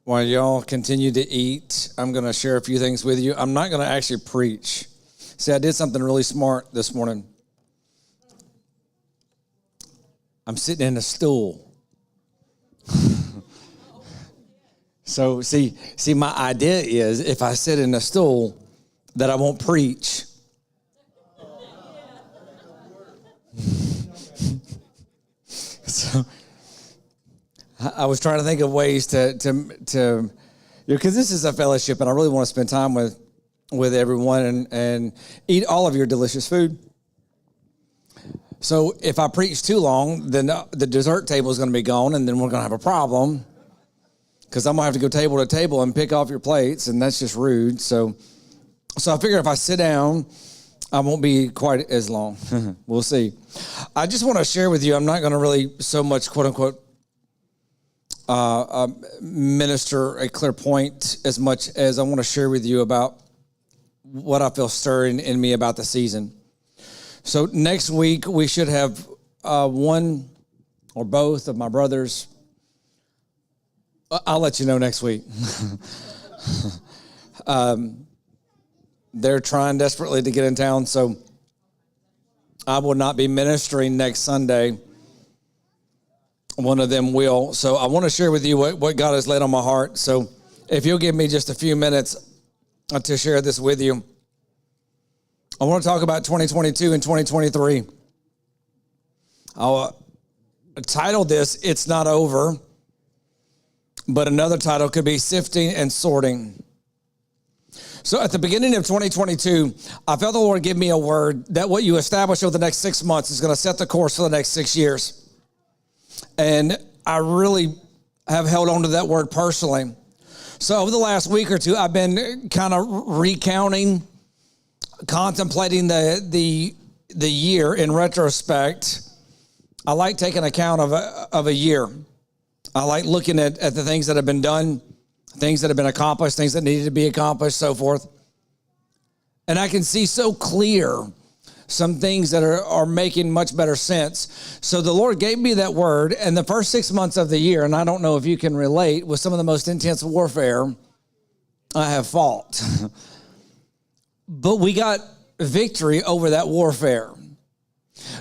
While y'all continue to eat, I'm going to share a few things with you. I'm not going to actually preach. See, I did something really smart this morning. I'm sitting in a stool. So, see, my idea is if I sit in a stool, that I won't preach. So, I was trying to think of ways to because this is a fellowship, and I really want to spend time with everyone and eat all of your delicious food. So if I preach too long, then the dessert table is going to be gone, and then we're going to have a problem because I'm going to have to go table to table and pick off your plates, and that's just rude. So I figure if I sit down, I won't be quite as long. We'll see. I just want to share with you, I'm not going to really so much, quote unquote, minister a clear point as much as I want to share with you about what I feel stirring in me about the season. So next week we should have one or both of my brothers. I'll let you know next week. They're trying desperately to get in town, so I will not be ministering next Sunday. One of them will. So I want to share with you what God has laid on my heart. So if you'll give me just a few minutes to share this with you. I want to talk about 2022 and 2023. I'll title this, It's Not Over, but another title could be Sifting and Sorting. So at the beginning of 2022, I felt the Lord give me a word that what you establish over the next 6 months is going to set the course for the next 6 years. And I really have held on to that word personally. So over the last week or two, I've been kind of recounting, contemplating the year in retrospect. I like taking account of a year. I like looking at the things that have been done, things that have been accomplished, things that needed to be accomplished, so forth. And I can see so clear some things that are making much better sense. So the Lord gave me that word, and the first 6 months of the year, and I don't know if you can relate, with some of the most intense warfare I have fought. But we got victory over that warfare.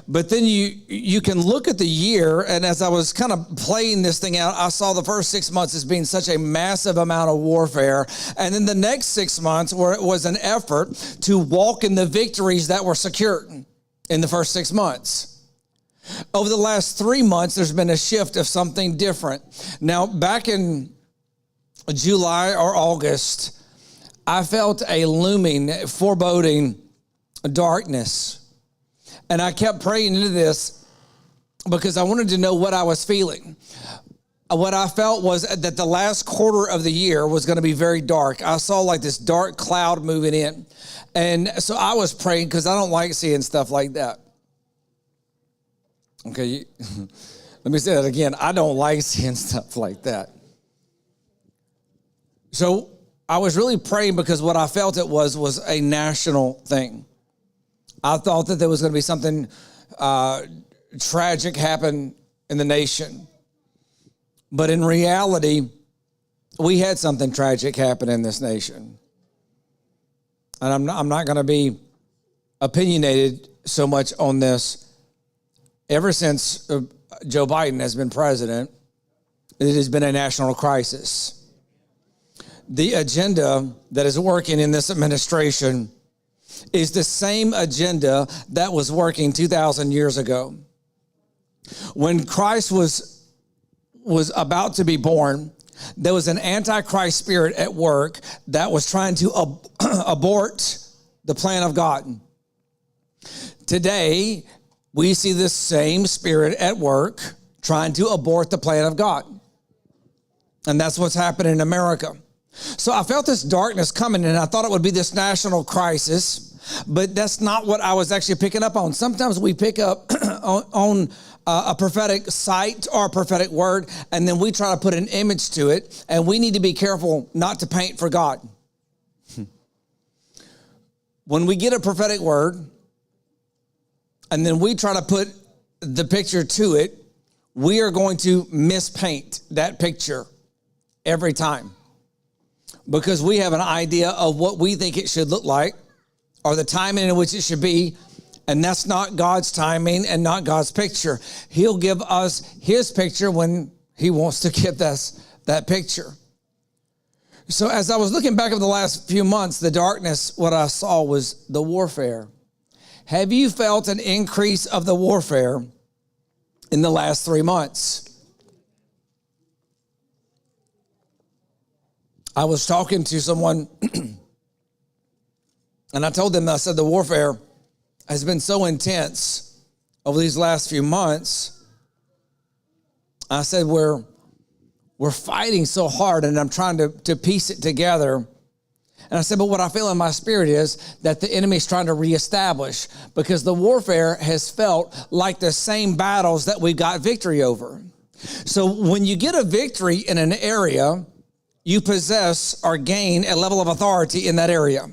But then you can look at the year, and as I was kind of playing this thing out, I saw the first 6 months as being such a massive amount of warfare. And then the next 6 months where it was an effort to walk in the victories that were secured in the first 6 months. Over the last 3 months, there's been a shift of something different. Now, back in July or August, I felt a looming, foreboding darkness. And I kept praying into this because I wanted to know what I was feeling. What I felt was that the last quarter of the year was going to be very dark. I saw like this dark cloud moving in. And so I was praying because I don't like seeing stuff like that. Okay, let me say that again. I don't like seeing stuff like that. So I was really praying because what I felt it was a national thing. I thought that there was going to be something tragic happen in the nation. But in reality, we had something tragic happen in this nation. And I'm not going to be opinionated so much on this. Ever since Joe Biden has been president, it has been a national crisis. The agenda that is working in this administration is the same agenda that was working 2,000 years ago. When Christ was about to be born, there was an antichrist spirit at work that was trying to abort the plan of God. Today, we see this same spirit at work trying to abort the plan of God. And that's what's happening in America. So I felt this darkness coming, and I thought it would be this national crisis, but that's not what I was actually picking up on. Sometimes we pick up on a prophetic sight or a prophetic word, and then we try to put an image to it, and we need to be careful not to paint for God. When we get a prophetic word, and then we try to put the picture to it, we are going to mispaint that picture every time. because we have an idea of what we think it should look like or the timing in which it should be. And that's not God's timing and not God's picture. He'll give us his picture when he wants to give us that picture. So as I was looking back over the last few months, the darkness, what I saw was the warfare. Have you felt an increase of the warfare in the last 3 months? I was talking to someone and I told them, I said, the warfare has been so intense over these last few months. I said, we're fighting so hard, and I'm trying to piece it together. And I said, but what I feel in my spirit is that the enemy is trying to reestablish, because the warfare has felt like the same battles that we got victory over. So when you get a victory in an area, you possess or gain a level of authority in that area.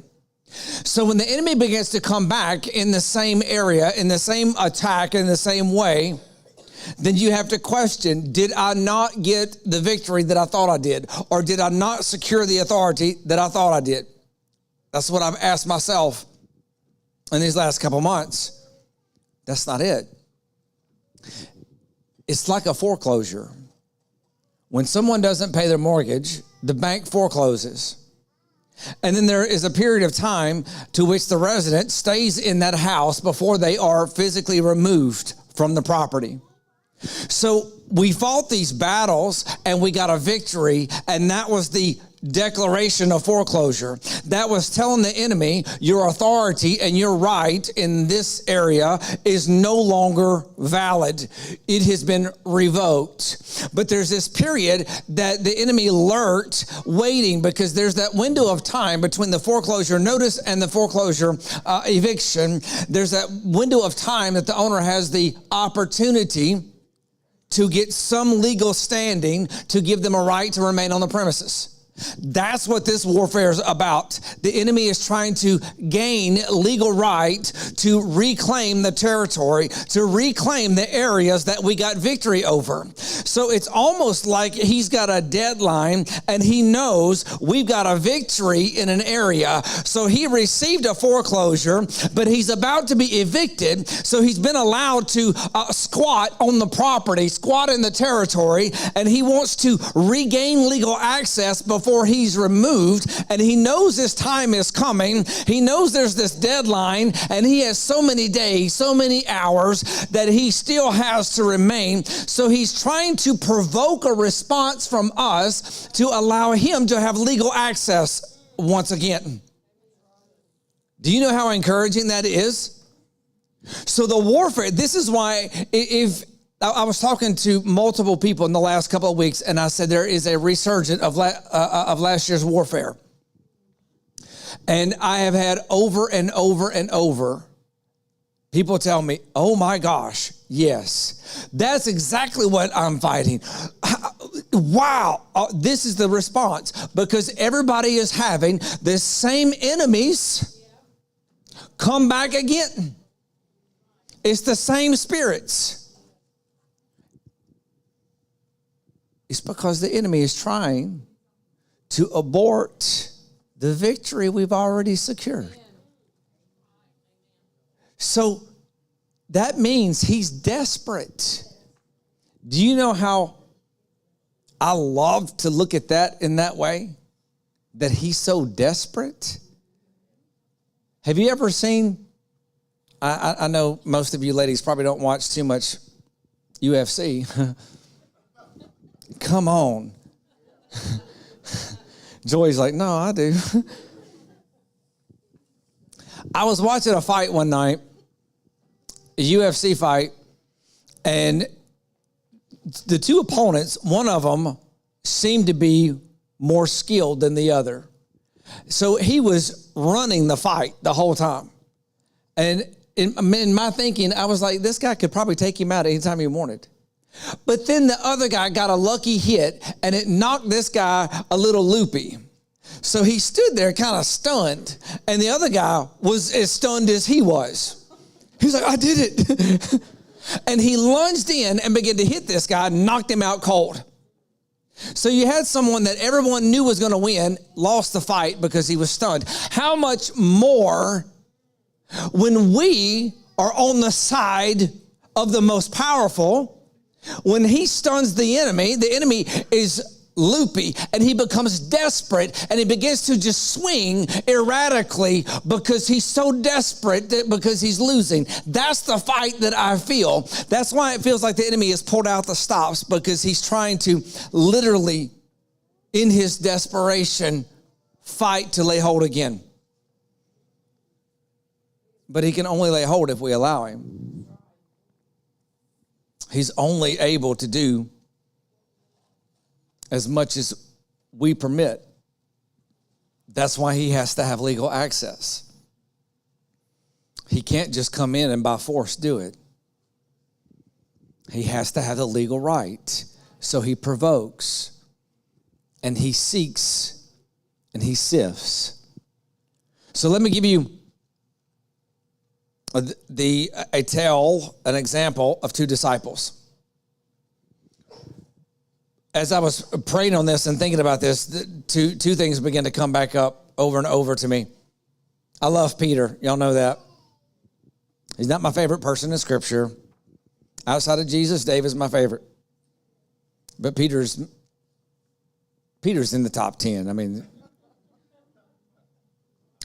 So when the enemy begins to come back in the same area, in the same attack, in the same way, then you have to question, did I not get the victory that I thought I did? Or did I not secure the authority that I thought I did? That's what I've asked myself in these last couple months. That's not it. It's like a foreclosure. When someone doesn't pay their mortgage, the bank forecloses. And then there is a period of time to which the resident stays in that house before they are physically removed from the property. So we fought these battles and we got a victory, and that was the declaration of foreclosure. That was telling the enemy, your authority and your right in this area is no longer valid. It has been revoked. But there's this period that the enemy lurked, waiting, because there's that window of time between the foreclosure notice and the foreclosure eviction. There's that window of time that the owner has the opportunity to get some legal standing to give them a right to remain on the premises. That's what this warfare is about. The enemy is trying to gain legal right to reclaim the territory, to reclaim the areas that we got victory over. So it's almost like he's got a deadline and he knows we've got a victory in an area. So he received a foreclosure, but he's about to be evicted. So he's been allowed to squat on the property, squat in the territory, and he wants to regain legal access before he's removed, and he knows this time is coming. He knows there's this deadline, and he has so many days, so many hours that he still has to remain. So he's trying to provoke a response from us to allow him to have legal access once again. Do you know how encouraging that is? So the warfare, this is why if I was talking to multiple people in the last couple of weeks, and I said there is a resurgence of last year's warfare. And I have had over and over and over people tell me, oh my gosh, yes, that's exactly what I'm fighting. Wow, this is the response, because everybody is having the same enemies come back again. It's the same spirits. It's because the enemy is trying to abort the victory we've already secured. So that means he's desperate. Do you know how I love to look at that in that way? That he's so desperate? Have you ever seen, I know most of you ladies probably don't watch too much UFC. Come on. Joy's like, no, I do. I was watching a fight one night, a UFC fight, and the two opponents, one of them seemed to be more skilled than the other. So he was running the fight the whole time. And in my thinking, I was like, this guy could probably take him out anytime he wanted. But then the other guy got a lucky hit, and it knocked this guy a little loopy. So he stood there kind of stunned, and the other guy was as stunned as he was. He was like, I did it. And he lunged in and began to hit this guy and knocked him out cold. So you had someone that everyone knew was going to win, lost the fight because he was stunned. How much more when we are on the side of the most powerful, when he stuns the enemy is loopy and he becomes desperate and he begins to just swing erratically because he's so desperate because he's losing. That's the fight that I feel. That's why it feels like the enemy has pulled out the stops, because he's trying to literally, in his desperation, fight to lay hold again. But he can only lay hold if we allow him. He's only able to do as much as we permit. That's why he has to have legal access. He can't just come in and by force do it. He has to have the legal right. So he provokes and he seeks and he sifts. So let me give you an example of two disciples. As I was praying on this and thinking about this, two things began to come back up over and over to me. I love Peter. Y'all know that. He's not my favorite person in Scripture. Outside of Jesus, David's my favorite. But Peter's in the top 10. I mean,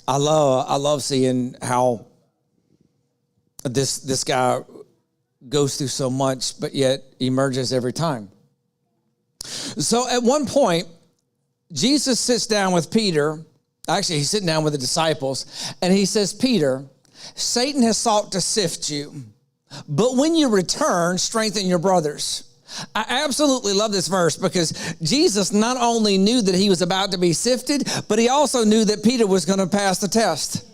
I love seeing how this guy goes through so much, but yet emerges every time. So at one point, Jesus sits down with Peter. Actually, he's sitting down with the disciples, and he says, Peter, Satan has sought to sift you, but when you return, strengthen your brothers. I absolutely love this verse because Jesus not only knew that he was about to be sifted, but he also knew that Peter was going to pass the test.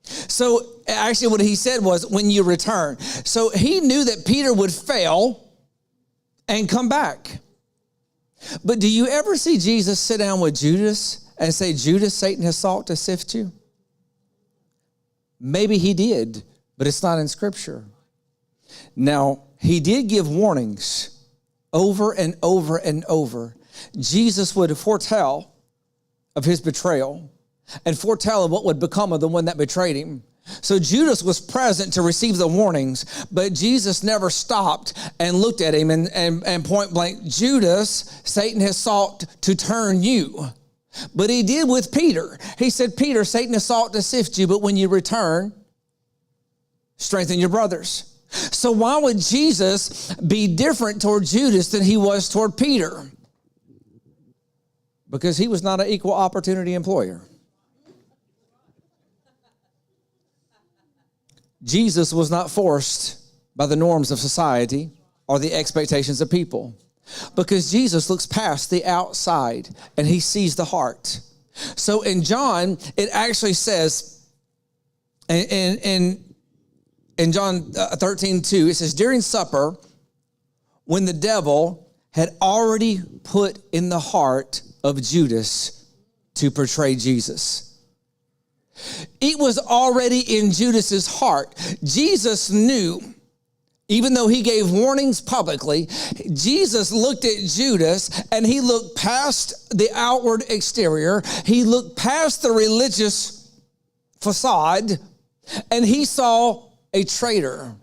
So actually what he said was, when you return. So he knew that Peter would fail and come back. But do you ever see Jesus sit down with Judas and say, Judas, Satan has sought to sift you? Maybe he did, but it's not in Scripture. Now, he did give warnings over and over and over. Jesus would foretell of his betrayal and foretell of what would become of the one that betrayed him. So Judas was present to receive the warnings, but Jesus never stopped and looked at him and point blank, Judas, Satan has sought to turn you. But he did with Peter. He said, Peter, Satan has sought to sift you, but when you return, strengthen your brothers. So why would Jesus be different toward Judas than he was toward Peter? Because he was not an equal opportunity employer. Jesus was not forced by the norms of society or the expectations of people, because Jesus looks past the outside and he sees the heart. So in John, it actually says, in John 13:2, it says, during supper, when the devil had already put in the heart of Judas to betray Jesus. It was already in Judas's heart. Jesus knew, even though he gave warnings publicly, Jesus looked at Judas and he looked past the outward exterior. He looked past the religious facade and he saw a traitor.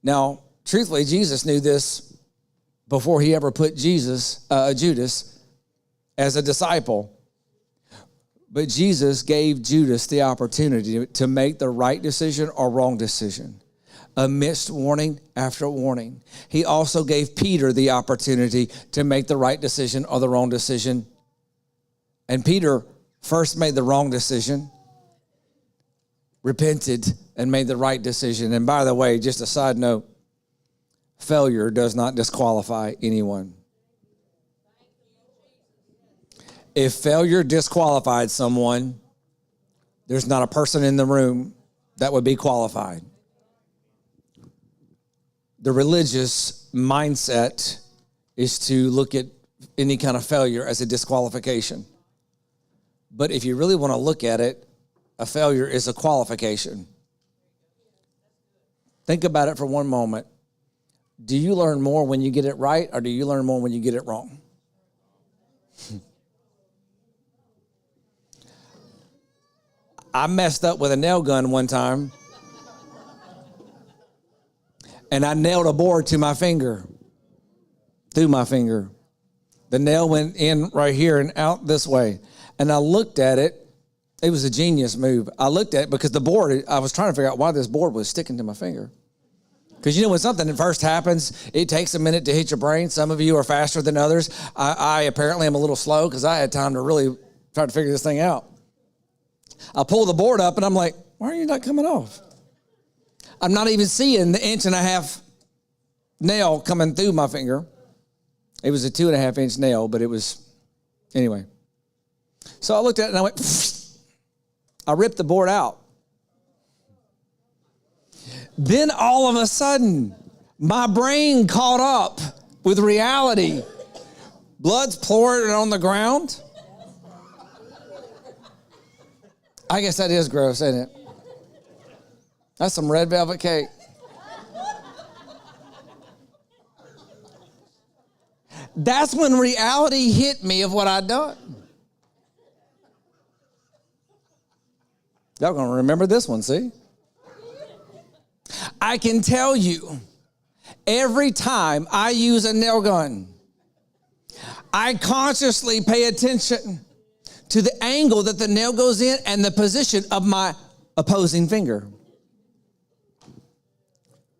Now, truthfully, Jesus knew this before he ever put Judas as a disciple. But Jesus gave Judas the opportunity to make the right decision or wrong decision amidst warning after warning. He also gave Peter the opportunity to make the right decision or the wrong decision. And Peter first made the wrong decision, repented, and made the right decision. And by the way, just a side note, failure does not disqualify anyone. If failure disqualified someone, there's not a person in the room that would be qualified. The religious mindset is to look at any kind of failure as a disqualification. But if you really want to look at it, a failure is a qualification. Think about it for one moment. do you learn more when you get it right, or do you learn more when you get it wrong? I messed up with a nail gun one time, and I nailed a board to my finger, through my finger. The nail went in right here and out this way. And I looked at it. It was a genius move. I looked at it because the board, I was trying to figure out why this board was sticking to my finger. Because when something first happens, it takes a minute to hit your brain. Some of you are faster than others. I apparently am a little slow because I had time to really try to figure this thing out. I pull the board up and I'm like, why are you not coming off? I'm not even seeing the 1.5 inch nail coming through my finger. It was a 2.5 inch nail, but it was, anyway. So I looked at it and I went, I ripped the board out. Then all of a sudden, my brain caught up with reality. Blood's pouring on the ground. I guess that is gross, isn't it? That's some red velvet cake. That's when reality hit me of what I'd done. Y'all gonna remember this one, see? I can tell you, every time I use a nail gun, I consciously pay attention to the angle that the nail goes in and the position of my opposing finger.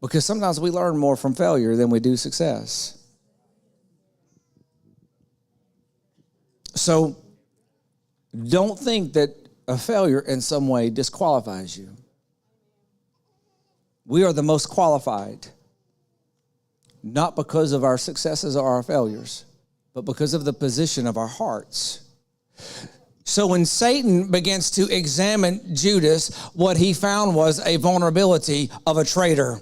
Because sometimes we learn more from failure than we do success. So don't think that a failure in some way disqualifies you. We are the most qualified, not because of our successes or our failures, but because of the position of our hearts. So when Satan begins to examine Judas, what he found was a vulnerability of a traitor.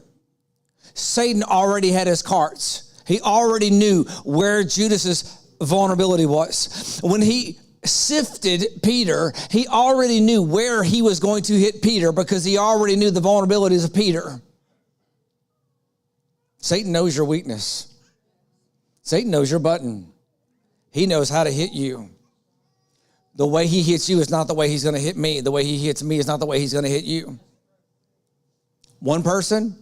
Satan already had his cards. He already knew where Judas's vulnerability was. When he sifted Peter, he already knew where he was going to hit Peter because he already knew the vulnerabilities of Peter. Satan knows your weakness. Satan knows your button. He knows how to hit you. The way he hits you is not the way he's going to hit me. The way he hits me is not the way he's going to hit you. One person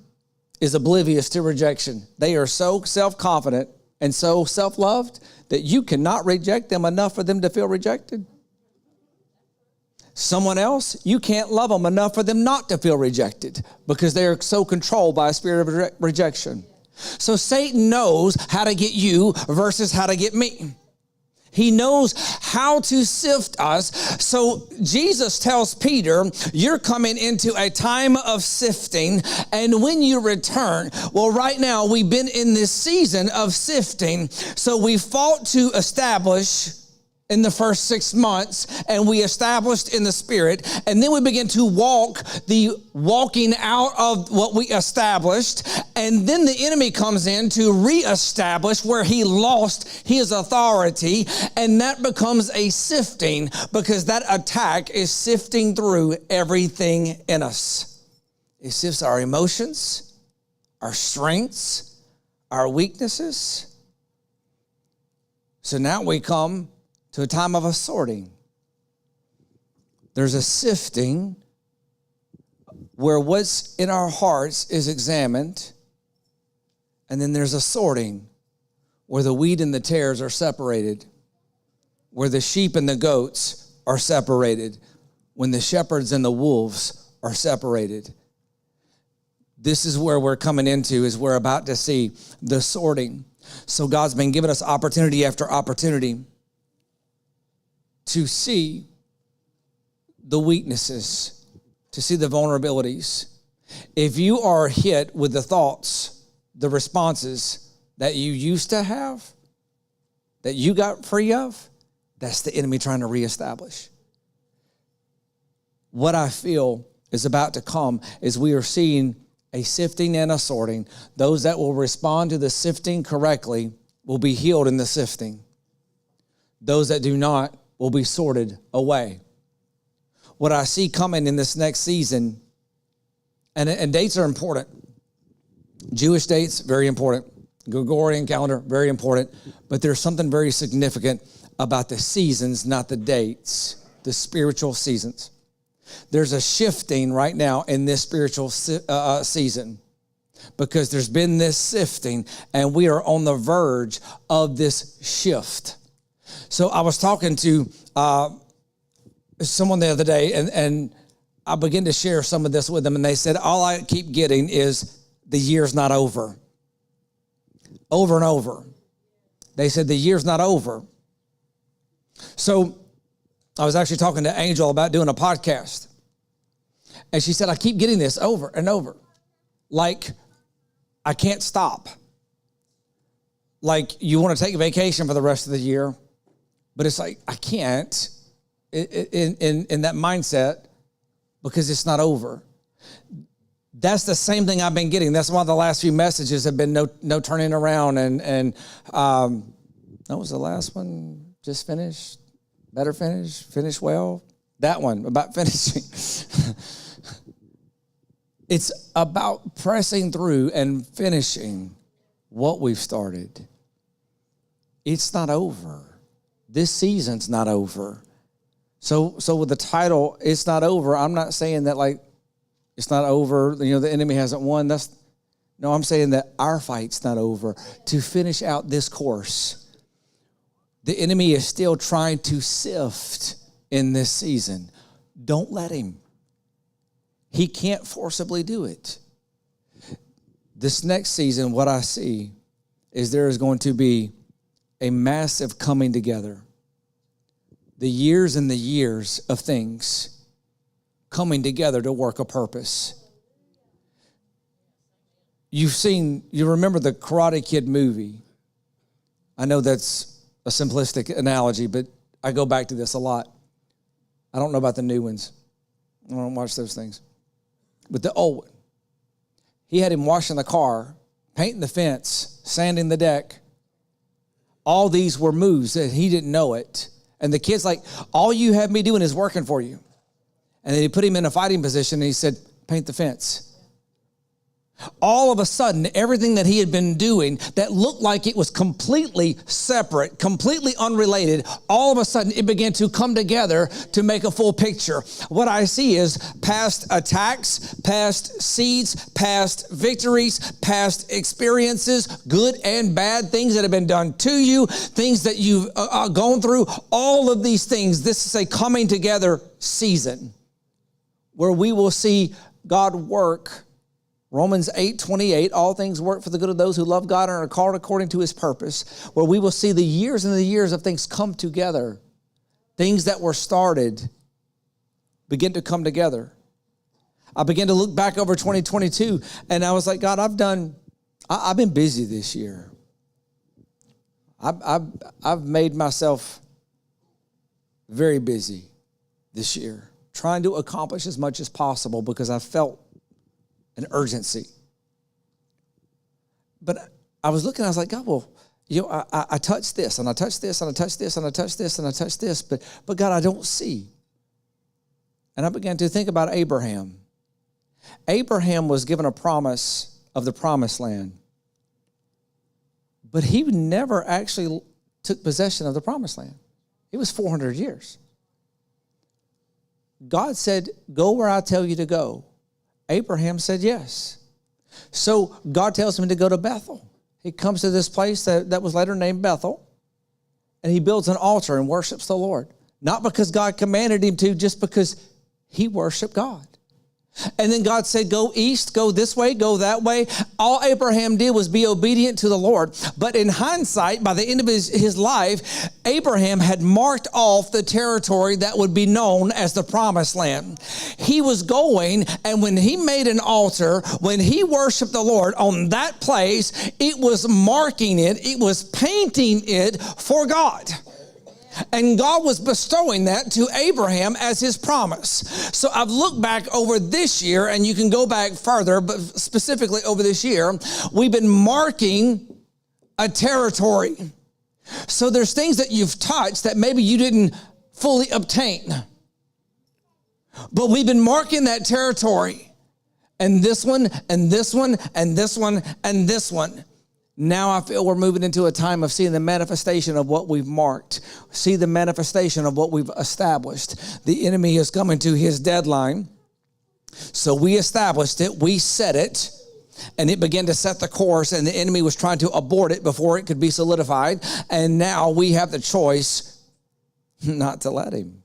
is oblivious to rejection. They are so self-confident and so self-loved that you cannot reject them enough for them to feel rejected. Someone else, you can't love them enough for them not to feel rejected because they are so controlled by a spirit of rejection. So Satan knows how to get you versus how to get me. He knows how to sift us. So Jesus tells Peter, you're coming into a time of sifting, and when you return, well, right now we've been in this season of sifting. So we fought to establish in the first 6 months, and we established in the spirit, and then we begin to walk the walking out of what we established, and then the enemy comes in to reestablish where he lost his authority, and that becomes a sifting because that attack is sifting through everything in us. It sifts our emotions, our strengths, our weaknesses. So now we come to a time of a sorting. There's a sifting where what's in our hearts is examined, and then there's a sorting where the wheat and the tares are separated, where the sheep and the goats are separated, when the shepherds and the wolves are separated. This is where we're coming into, is we're about to see the sorting. So God's been giving us opportunity after opportunity to see the weaknesses, to see the vulnerabilities. If you are hit with the thoughts, the responses that you used to have, that you got free of, that's the enemy trying to reestablish. What I feel is about to come is we are seeing a sifting and a sorting. Those that will respond to the sifting correctly will be healed in the sifting. Those that do not will be sorted away. What I see coming in this next season, and dates are important. Jewish dates, very important. Gregorian calendar, very important. But there's something very significant about the seasons, not the dates, the spiritual seasons. There's a shifting right now in this spiritual season because there's been this sifting and we are on the verge of this shift. So I was talking to someone the other day and I began to share some of this with them and they said, all I keep getting is the year's not over. Over and over. They said the year's not over. So I was actually talking to Angel about doing a podcast. And she said, I keep getting this over and over. Like, I can't stop. Like, you want to take a vacation for the rest of the year, but it's like, I can't in that mindset because it's not over. That's the same thing I've been getting. That's why the last few messages have been no turning around. And that was the last one. Just finished. Better finish well. That one about finishing. It's about pressing through and finishing what we've started. It's not over. This season's not over. So with the title, It's Not Over, I'm not saying that like it's not over, the enemy hasn't won. No, I'm saying that our fight's not over. To finish out this course, the enemy is still trying to sift in this season. Don't let him. He can't forcibly do it. This next season, what I see is there is going to be a massive coming together. The years and the years of things coming together to work a purpose. You remember the Karate Kid movie. I know that's a simplistic analogy, but I go back to this a lot. I don't know about the new ones. I don't watch those things. But the old one, he had him washing the car, painting the fence, sanding the deck. All these were moves that he didn't know it. And the kid's like, all you have me doing is working for you. And then he put him in a fighting position and he said, paint the fence. All of a sudden, everything that he had been doing that looked like it was completely separate, completely unrelated, all of a sudden it began to come together to make a full picture. What I see is past attacks, past seeds, past victories, past experiences, good and bad, things that have been done to you, things that you've gone through, all of these things. This is a coming together season where we will see God work. Romans 8:28, all things work for the good of those who love God and are called according to his purpose, where we will see the years and the years of things come together. Things that were started begin to come together. I began to look back over 2022 and I was like, God, I've been busy this year. I've made myself very busy this year, trying to accomplish as much as possible because I felt an urgency. But I was looking, I was like, God, well, I touched this, and I touched this, and I touched this, and I touched this, and I touched this, but God, I don't see. And I began to think about Abraham. Abraham was given a promise of the promised land, but he never actually took possession of the promised land. It was 400 years. God said, go where I tell you to go. Abraham said yes. So God tells him to go to Bethel. He comes to this place that was later named Bethel, and he builds an altar and worships the Lord. Not because God commanded him to, just because he worshiped God. And then God said, go east, go this way, go that way. All Abraham did was be obedient to the Lord. But in hindsight, by the end of his life, Abraham had marked off the territory that would be known as the promised land. He was going, and when he made an altar, when he worshiped the Lord on that place, it was marking it, it was painting it for God. And God was bestowing that to Abraham as his promise. So I've looked back over this year, and you can go back further, but specifically over this year, we've been marking a territory. So there's things that you've touched that maybe you didn't fully obtain. But we've been marking that territory. and this one, and this one, and this one, and this one. Now I feel we're moving into a time of seeing the manifestation of what we've marked, see the manifestation of what we've established. The enemy is coming to his deadline. So we established it, we set it, and it began to set the course, and the enemy was trying to abort it before it could be solidified. And now we have the choice not to let him.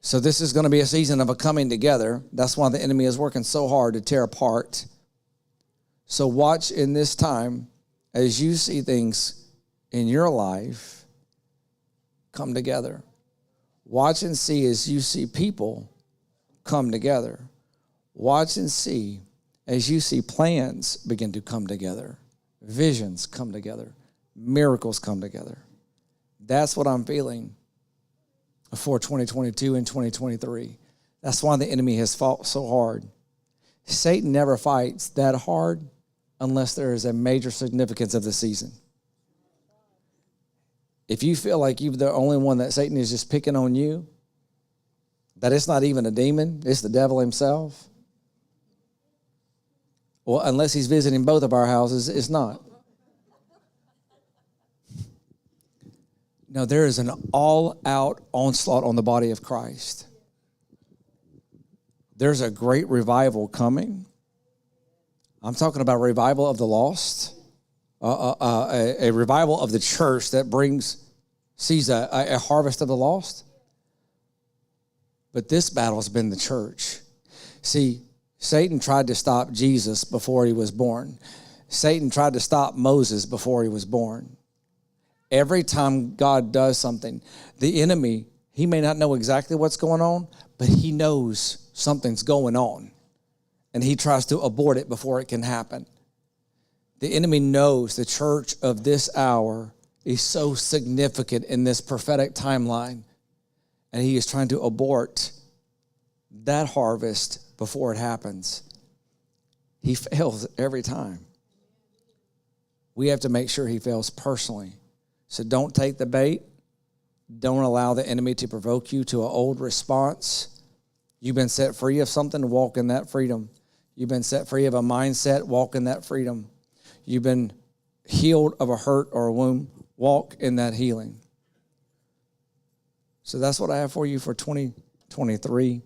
So this is going to be a season of a coming together. That's why the enemy is working so hard to tear apart. So watch in this time as you see things in your life come together. Watch and see as you see people come together. Watch and see as you see plans begin to come together. Visions come together. Miracles come together. That's what I'm feeling for 2022 and 2023. That's why the enemy has fought so hard. Satan never fights that hard unless there is a major significance of the season. If you feel like you're the only one that Satan is just picking on you, that it's not even a demon, it's the devil himself. Well, unless he's visiting both of our houses, it's not. No, there is an all-out onslaught on the body of Christ. There's a great revival coming. I'm talking about revival of the lost, a revival of the church that sees a harvest of the lost. But this battle has been the church. See, Satan tried to stop Jesus before he was born. Satan tried to stop Moses before he was born. Every time God does something, the enemy, he may not know exactly what's going on, but he knows something's going on. And he tries to abort it before it can happen. The enemy knows the church of this hour is so significant in this prophetic timeline. And he is trying to abort that harvest before it happens. He fails every time. We have to make sure he fails personally. So don't take the bait. Don't allow the enemy to provoke you to an old response. You've been set free of something, walk in that freedom. You've been set free of a mindset, walk in that freedom. You've been healed of a hurt or a wound, walk in that healing. So that's what I have for you for 2023.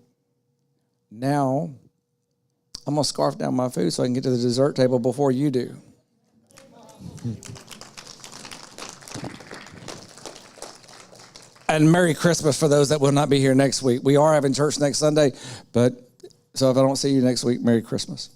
Now, I'm going to scarf down my food so I can get to the dessert table before you do. And Merry Christmas for those that will not be here next week. We are having church next Sunday, so if I don't see you next week, Merry Christmas.